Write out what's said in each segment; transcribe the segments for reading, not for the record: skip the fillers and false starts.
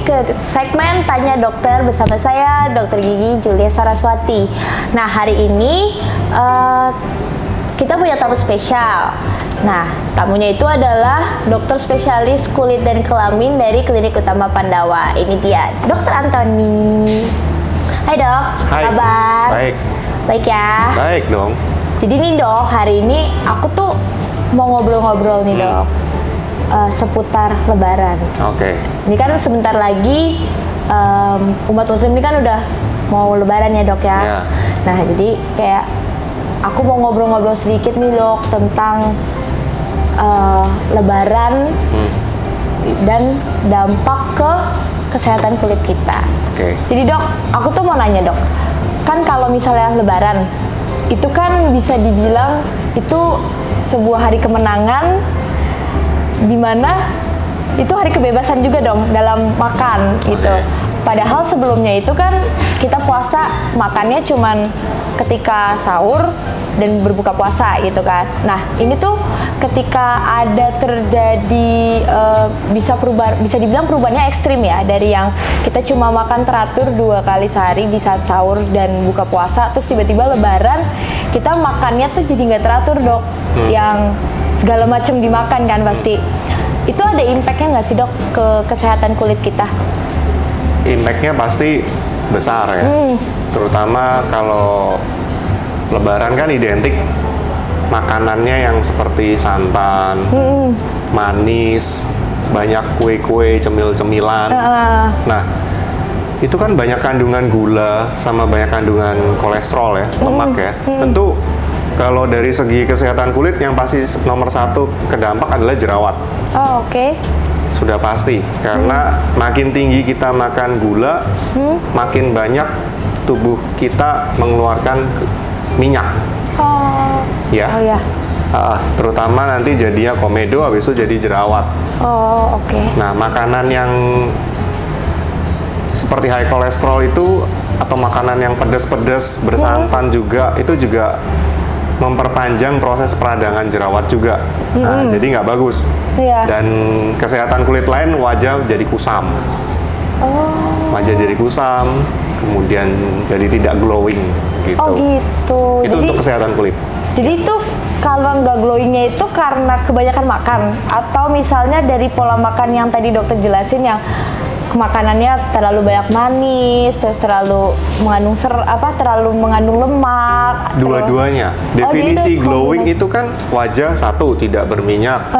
ke segmen Tanya Dokter bersama saya, Dokter Gigi Julia Saraswati. Nah, hari ini kita punya tamu spesial. Nah, tamunya itu adalah dokter spesialis kulit dan kelamin dari Klinik Utama Pandawa. Ini dia, Dokter Antoni. Hai dok, Hai. kabar? Baik. Baik ya? Baik dong. Jadi nih dok, hari ini aku tuh mau ngobrol-ngobrol nih dok, seputar Lebaran. Oke. Ini kan sebentar lagi umat muslim ini kan udah mau Lebaran ya dok ya. Iya. Nah jadi kayak aku mau ngobrol-ngobrol sedikit nih dok tentang Lebaran dan dampak ke kesehatan kulit kita. Oke. Jadi dok, aku tuh mau nanya dok, kan kalau misalnya Lebaran itu kan bisa dibilang itu sebuah hari kemenangan, dimana itu hari kebebasan juga dong dalam makan gitu. Padahal sebelumnya itu kan kita puasa makannya cuman ketika sahur dan berbuka puasa gitu kan. Nah ini tuh ketika ada terjadi bisa dibilang perubahannya ekstrim ya, dari yang kita cuma makan teratur 2 kali sehari di saat sahur dan buka puasa, terus tiba-tiba Lebaran kita makannya tuh jadi nggak teratur dok, yang segala macam dimakan kan pasti. Itu ada impactnya nggak sih dok ke kesehatan kulit kita? Impactnya pasti besar ya. Terutama kalau Lebaran kan identik makanannya yang seperti santan, manis, banyak kue-kue, cemil-cemilan. Nah, itu kan banyak kandungan gula sama banyak kandungan kolesterol ya, lemak ya. Tentu kalau dari segi kesehatan kulit yang pasti nomor 1 kedampak adalah jerawat. Oh oke. Sudah pasti, karena makin tinggi kita makan gula, makin banyak tubuh kita mengeluarkan minyak. Oh. Ya. Oh ya. Terutama nanti jadinya komedo, habis itu jadi jerawat. Oh oke. Nah, makanan yang seperti high kolesterol itu atau makanan yang pedas-pedas bersantan juga, itu juga memperpanjang proses peradangan jerawat juga. Nah, jadi nggak bagus. Iya. Dan kesehatan kulit lain, wajah jadi kusam. Oh. Wajah jadi kusam, kemudian jadi tidak glowing gitu. Oh gitu. Itu Jadi, untuk kesehatan kulit. jadi itu kalau nggak glowingnya itu karena kebanyakan makan, atau misalnya dari pola makan yang tadi dokter jelasin, yang makanannya terlalu banyak manis, terus terlalu mengandung terlalu mengandung lemak. Dua-duanya. Definisi jadi itu glowing kombinasi. itu kan wajah 1 tidak berminyak,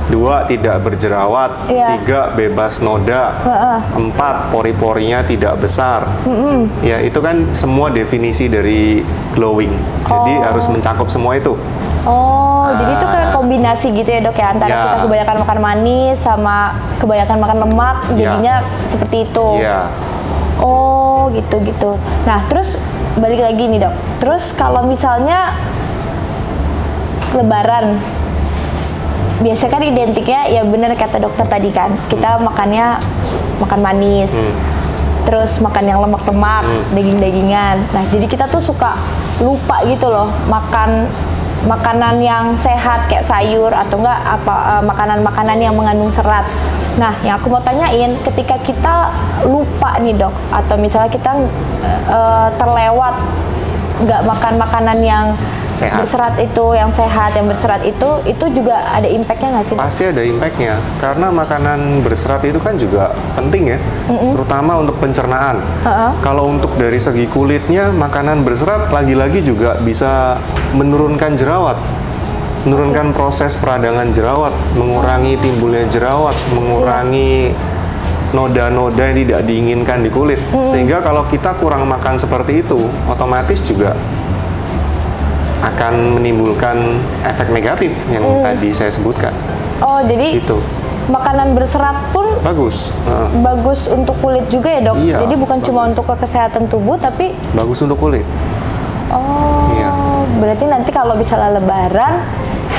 2 tidak berjerawat, Iya. 3 bebas noda, 4 pori-porinya tidak besar. Ya itu kan semua definisi dari glowing. Jadi harus mencakup semua itu. Oh, jadi itu kayak kombinasi gitu ya dok ya, antara Ya. kita kebanyakan makan manis sama kebanyakan makan lemak, jadinya seperti itu. Iya. Oh, gitu-gitu. Nah, terus balik lagi nih dok. Terus kalau misalnya Lebaran, biasanya kan identiknya ya bener kata dokter tadi kan, kita makannya makan manis. Terus makan yang lemak-lemak, daging-dagingan. Nah, jadi kita tuh suka lupa gitu loh makan makanan yang sehat kayak sayur atau enggak makanan-makanan yang mengandung serat. Nah, yang aku mau tanyain, ketika kita lupa nih dok, atau misalnya kita terlewat nggak makan makanan yang Sehat. berserat itu, yang sehat, yang berserat itu juga ada impactnya nggak sih? Pasti ada impactnya, karena makanan berserat itu kan juga penting ya, terutama untuk pencernaan. Kalau untuk dari segi kulitnya, makanan berserat lagi-lagi juga bisa menurunkan jerawat, menurunkan proses peradangan jerawat, mengurangi timbulnya jerawat, mengurangi noda-noda yang tidak diinginkan di kulit. Sehingga kalau kita kurang makan seperti itu, otomatis juga akan menimbulkan efek negatif yang tadi saya sebutkan. Oh, jadi Itu makanan berserat pun bagus. bagus untuk kulit juga ya dok? Iya, Jadi bukan cuma bagus. untuk kesehatan tubuh, tapi Bagus untuk kulit. oh, Iya. berarti nanti kalau misalnya Lebaran,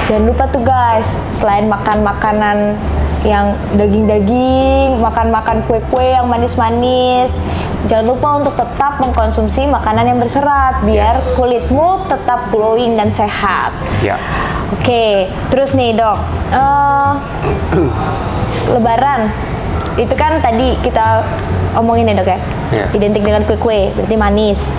jangan lupa tuh guys, selain makan makanan yang daging-daging, makan kue-kue yang manis-manis, jangan lupa untuk tetap mengkonsumsi makanan yang berserat biar Yes. kulitmu tetap glowing dan sehat. Ya. Oke, terus nih dok, Lebaran itu kan tadi kita omongin ya dok ya, Iya. identik dengan kue-kue, berarti manis.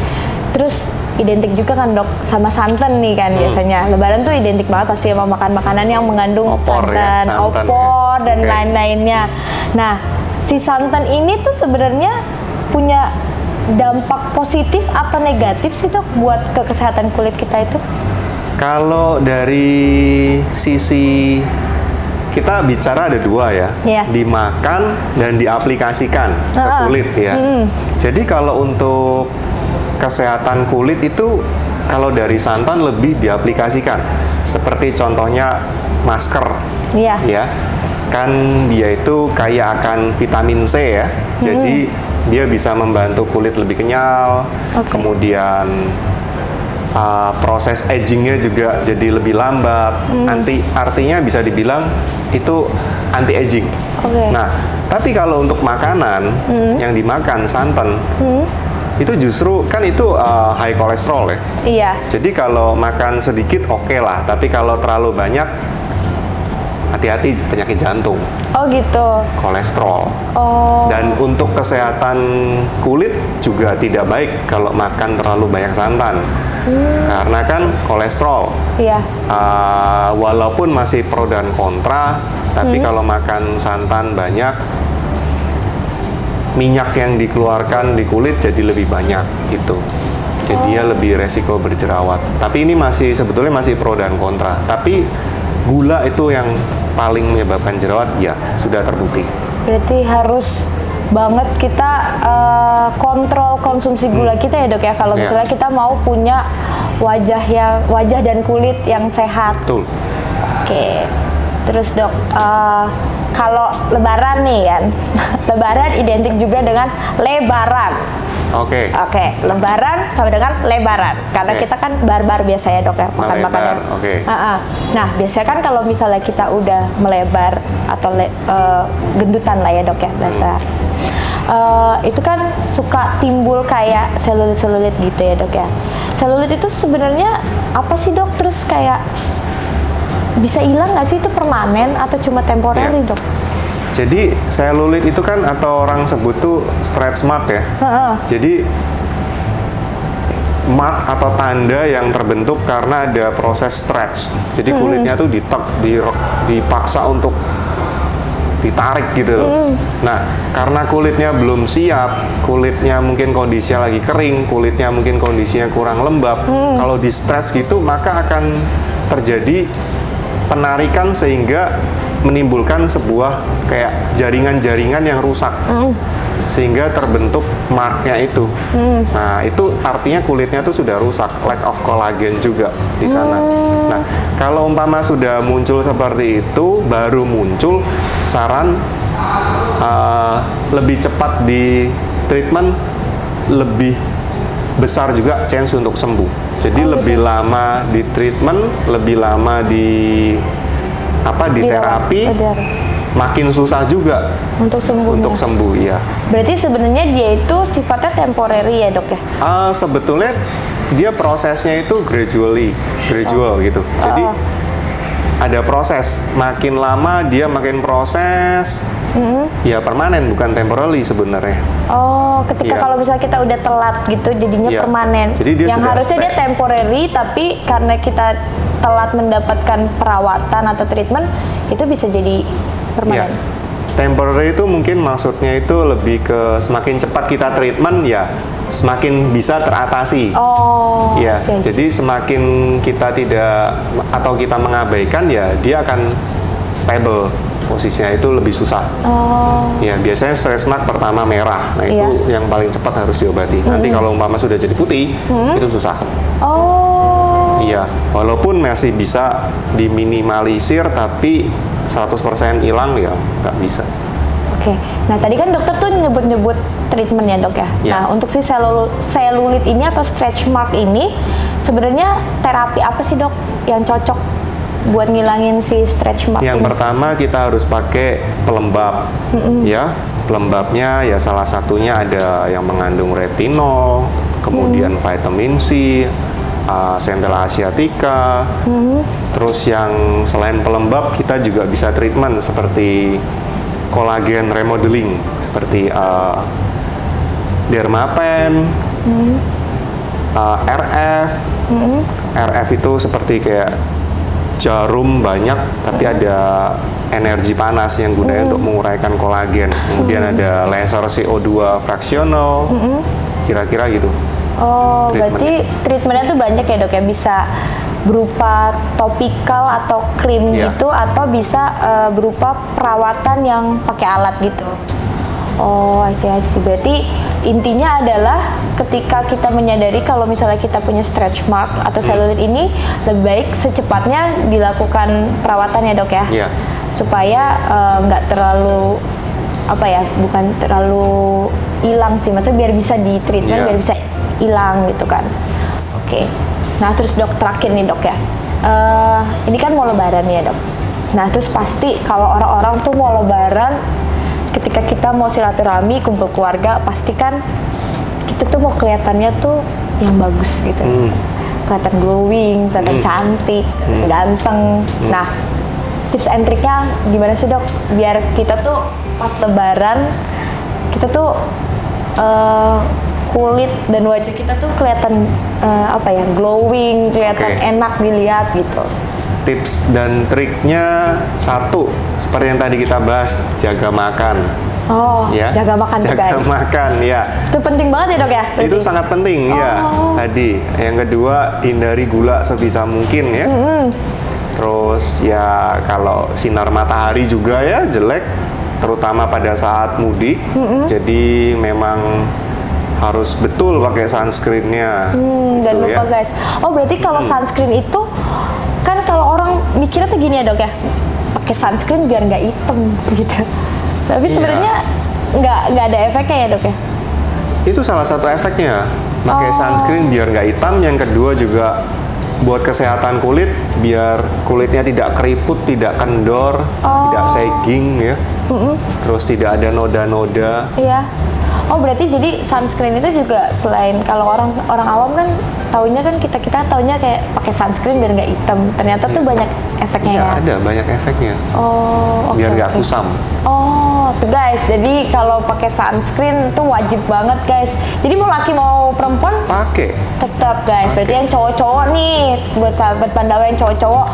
Terus identik juga kan dok sama santan nih kan biasanya. Lebaran tuh identik banget pasti sama makan makanan yang mengandung Opor ya, santan, santan opor ya. dan Oke. lain-lainnya. Nah, si santan ini tuh sebenarnya punya dampak positif atau negatif sih dok buat ke kesehatan kulit kita itu? Kalau dari sisi kita bicara ada dua ya, Iya. dimakan dan diaplikasikan ke kulit ya. Jadi kalau untuk kesehatan kulit itu kalau dari santan lebih diaplikasikan. Seperti contohnya masker, Iya. ya kan dia itu kaya akan vitamin C ya. Jadi dia bisa membantu kulit lebih kenyal, Oke. kemudian proses agingnya juga jadi lebih lambat. Artinya bisa dibilang itu anti aging. Oke. Nah, tapi kalau untuk makanan yang dimakan santan itu justru kan itu high kolesterol ya. Iya. Jadi kalau makan sedikit oke lah, tapi kalau terlalu banyak hati-hati penyakit jantung, Oh gitu. kolesterol. Oh. Dan untuk kesehatan kulit juga tidak baik kalau makan terlalu banyak santan. Karena kan kolesterol, Iya. walaupun masih pro dan kontra, tapi kalau makan santan banyak, minyak yang dikeluarkan di kulit jadi lebih banyak gitu. Jadi dia lebih resiko berjerawat. Tapi ini sebetulnya masih pro dan kontra. Tapi gula itu yang paling menyebabkan jerawat, ya sudah terbukti. Berarti harus banget kita kontrol konsumsi gula kita ya dok ya kalau Iya. misalnya kita mau punya wajah dan kulit yang sehat. Betul. Oke. Terus dok, kalau Lebaran nih kan, Lebaran identik juga dengan lebaran. Oke. Oke, Lebaran sama dengan lebaran. Karena Oke. kita kan barbar biasa ya dok ya makan makannya. Melebar, oke. Nah biasanya kan kalau misalnya kita udah melebar atau gendutan lah ya dok ya bahasa. Itu kan suka timbul kayak selulit gitu ya dok ya. Selulit itu sebenarnya apa sih dok? Terus kayak bisa hilang nggak sih, itu permanen atau cuma temporary Iya. dok? Jadi selulit itu kan atau orang sebut tuh stretch mark ya. Heeh. Jadi mark atau tanda yang terbentuk karena ada proses stretch. Jadi kulitnya tuh dipaksa untuk ditarik gitu loh. Nah, karena kulitnya belum siap, kulitnya mungkin kondisinya lagi kering, kulitnya mungkin kondisinya kurang lembab. Kalau di stretch gitu, maka akan terjadi penarikan sehingga menimbulkan sebuah kayak jaringan-jaringan yang rusak. Sehingga terbentuk marknya itu. Nah, itu artinya kulitnya tuh sudah rusak, lack of collagen juga di sana. Nah, kalau umpama sudah muncul seperti itu, baru muncul saran lebih cepat di treatment, lebih besar juga chance untuk sembuh. Jadi lebih lama di treatment, lebih lama di terapi, makin susah juga Untuk sembuh. untuk sembuh ya. Berarti sebenarnya dia itu sifatnya temporary ya dok ya? Sebetulnya dia prosesnya itu gradual gitu. Jadi ada proses, makin lama dia makin proses, ya permanen bukan temporary sebenarnya. Oh, ketika Iya. kalau misalnya kita udah telat gitu jadinya Iya. permanen. Jadi dia yang sudah harusnya dia stay. temporary tapi karena kita telat mendapatkan perawatan atau treatment itu bisa jadi permanen. Ya, temporary itu mungkin maksudnya itu lebih ke semakin cepat kita treatment ya semakin bisa teratasi. Oh, Ya, I see. jadi semakin kita tidak atau kita mengabaikan ya dia akan stable, posisinya itu lebih susah. Oh, Ya, biasanya stress mark pertama merah. Nah, itu yang paling cepat harus diobati. Nanti kalau umpama sudah jadi putih, itu susah. oh, Iya, walaupun masih bisa diminimalisir tapi 100% hilang ya nggak bisa. oke. Nah tadi kan dokter tuh nyebut-nyebut treatment ya dok ya. Iya. Nah untuk si selulit ini atau stretch mark ini sebenarnya terapi apa sih dok yang cocok buat ngilangin si stretch mark Yang ini? pertama kita harus pakai pelembab, ya. Pelembabnya ya salah satunya ada yang mengandung retinol, kemudian vitamin C, Centella asiatica. Terus yang selain pelembab kita juga bisa treatment seperti kolagen remodeling seperti Dermapen, RF. RF itu seperti kayak jarum banyak tapi ada energi panas yang gunanya untuk menguraikan kolagen. Kemudian ada laser CO2 fraksional, kira-kira gitu. Oh, berarti treatmentnya tuh banyak ya dok ya, bisa berupa topikal atau krim Iya. gitu, atau bisa berupa perawatan yang pakai alat gitu. Oh, I see. Berarti intinya adalah ketika kita menyadari kalau misalnya kita punya stretch mark atau selulite ini, lebih baik secepatnya dilakukan perawatan ya dok ya, Iya. supaya nggak terlalu bukan terlalu hilang sih, maksudnya biar bisa di treatment, Iya. biar bisa hilang gitu kan. Oke. Nah terus dok, terakhir nih dok ya, ini kan mau lebaran ya dok. Nah terus pasti kalau orang-orang tuh mau lebaran, ketika kita mau silaturahmi kumpul keluarga, pasti kan kita tuh mau kelihatannya tuh yang bagus gitu, kelihatan glowing, kelihatan cantik, ganteng. Nah tips and triknya gimana sih dok, biar kita tuh pas lebaran kita tuh kulit dan wajah kita tuh kelihatan glowing, kelihatan Oke. enak dilihat gitu. Tips dan triknya satu, seperti yang tadi kita bahas, jaga makan. Oh, Ya, jaga makan tuh jaga guys. makan ya. Itu penting banget ya dok ya? Itu berarti? sangat penting ya. Oh. Tadi, yang kedua hindari gula sebisa mungkin ya. Terus ya kalau sinar matahari juga ya jelek, terutama pada saat mudik. Jadi memang harus betul pakai sunscreennya. Dan gitu lupa guys. Oh berarti kalau sunscreen itu kan kalau orang mikirnya tuh gini ya dok ya, pakai sunscreen biar nggak hitam gitu. Tapi Iya. sebenarnya nggak ada efeknya ya dok ya? Itu salah satu efeknya. Pakai sunscreen biar nggak hitam. Yang kedua juga buat kesehatan kulit, biar kulitnya tidak keriput, tidak kendor, tidak sagging ya. Terus tidak ada noda-noda. Iya. Oh berarti jadi sunscreen itu juga selain, kalau orang awam kan taunya kan kita taunya kayak pakai sunscreen biar nggak hitam. Ternyata tuh banyak efeknya Iya, ya. ada banyak efeknya. Oh, oke, Biar nggak oke. kusam. Oh, tuh guys. Jadi kalau pakai sunscreen tuh wajib banget guys. Jadi mau laki mau perempuan Pakai. tetap guys. Berarti yang cowok-cowok nih, buat sahabat Pandawa yang cowok-cowok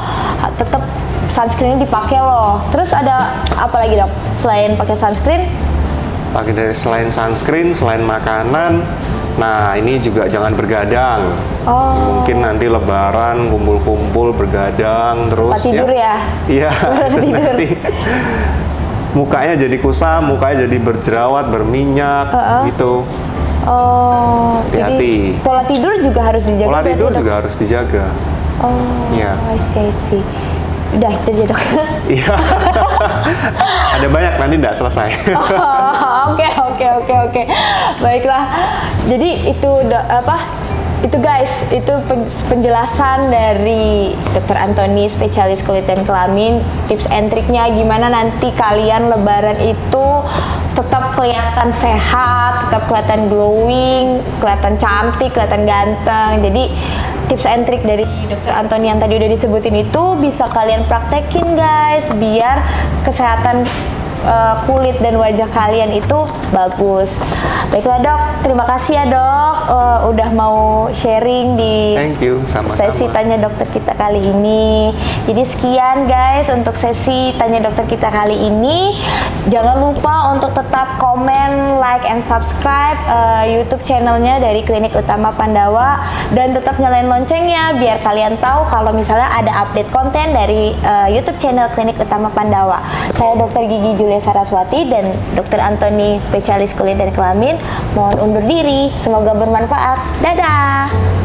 tetap sunscreen dipakai loh. Terus ada apa lagi dok selain pakai sunscreen? Pakai dari selain sunscreen, selain makanan. Nah, ini juga jangan bergadang. Oh. Mungkin nanti lebaran kumpul-kumpul bergadang terus Tempat tidur ya? Iya. Tempat itu tidur. nanti mukanya jadi kusam, mukanya jadi berjerawat, berminyak gitu. Oh, Hati-hati. jadi pola tidur juga harus dijaga. Pola berarti, tidur dok? juga harus dijaga. Oh, Iya. I see. Udah itu aja dok. Iya. Ada banyak, nanti nggak selesai. Oke. Baiklah. Jadi itu itu guys, itu penjelasan dari Dr. Antoni, spesialis kulit dan kelamin. Tips and triknya gimana nanti kalian lebaran itu tetap kelihatan sehat, tetap kelihatan glowing, kelihatan cantik, kelihatan ganteng. Jadi tips and trick dari Dr. Antoni yang tadi udah disebutin itu bisa kalian praktekin guys, biar kesehatan kulit dan wajah kalian itu bagus. Baiklah dok, terima kasih ya dok udah mau sharing di Thank you, sama-sama. sesi tanya dokter kita kali ini. Jadi sekian guys untuk sesi tanya dokter kita kali ini. Jangan lupa untuk tetap komen, like, and subscribe YouTube channelnya dari Klinik Utama Pandawa, dan tetap nyalain loncengnya biar kalian tahu kalau misalnya ada update konten dari YouTube channel Klinik Utama Pandawa. Saya Dr. Gigi Julia Saraswati dan Dr. Antoni, spesialis kulit dan kelamin, mohon undur diri. Semoga bermanfaat. Dadah.